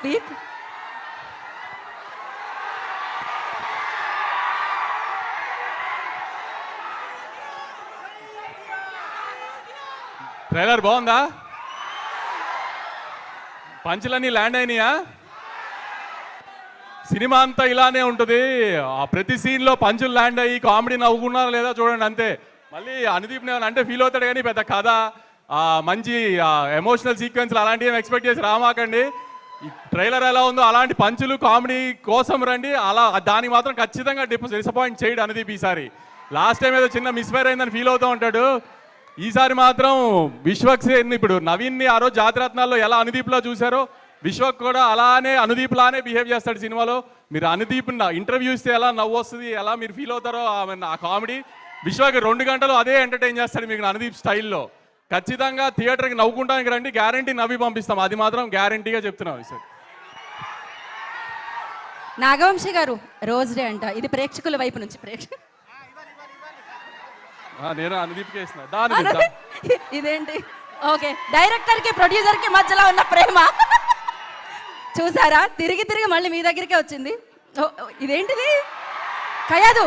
Speak. Trailer బాగుందా? పంచులన్నీ land అయినాయా? Cinema అంతా ఇలానే ఉంటుంది. ఆ ప్రతి సీన్లో పంచులు ల్యాండ్ అయ్యి కామెడీ నవ్వుకున్నారా లేదా చూడండి అంతే. మళ్ళీ అనుదీప్ అంటే ఫీల్ అవుతాడు కానీ పెద్ద కథ మంచి ఎమోషనల్ సీక్వెన్స్లు అలాంటివి ఎక్స్పెక్ట్ చేసి రామాకండి. ఈ ట్రైలర్ ఎలా ఉందో అలాంటి పంచులు కామెడీ కోసం రండి. అలా దానికి మాత్రం ఖచ్చితంగా డిసప్పాయింట్ చేయడు అనుదీప్ ఈసారి. లాస్ట్ టైం ఏదో చిన్న మిస్ఫైర్ అయిందని ఫీల్ అవుతూ ఉంటాడు. ఈసారి మాత్రం విశ్వక్ ఇప్పుడు నవీన్ని ఆ రోజు జాతిరత్నాల్లో ఎలా అనుదీప్లో చూశారో విశ్వక్ కూడా అలానే అనుదీప్ లానే బిహేవ్ చేస్తాడు సినిమాలో. మీరు అనుదీప్ ఇంటర్వ్యూ ఇస్తే ఎలా నవ్వు వస్తుంది, ఎలా మీరు ఫీల్ అవుతారో ఆ కామెడీ విశ్వక్ 2 గంటలు అదే ఎంటర్టైన్ చేస్తాడు మీకు అనుదీప్ స్టైల్లో. ఖచ్చితంగా థియేటర్కి నవ్వుకుంటానికి రండి, గ్యారంటీ నవ్వి పంపిస్తాం, అది మాత్రం గ్యారంటీగా చెప్తున్నాం సార్. నాగవంశి గారు రోజ్ డే అంట, ఇది ప్రేక్షకుల వైపు నుంచి నేను అనుదీప్కే ఇస్తున్నా. ఇదేంటి? ఓకే, డైరెక్టర్ కి ప్రొడ్యూసర్ కి మధ్యలో ఉన్న ప్రేమ చూసారా? తిరిగి తిరిగి మళ్ళీ మీ దగ్గరికే వచ్చింది. ఇదేంటిది? కయాదు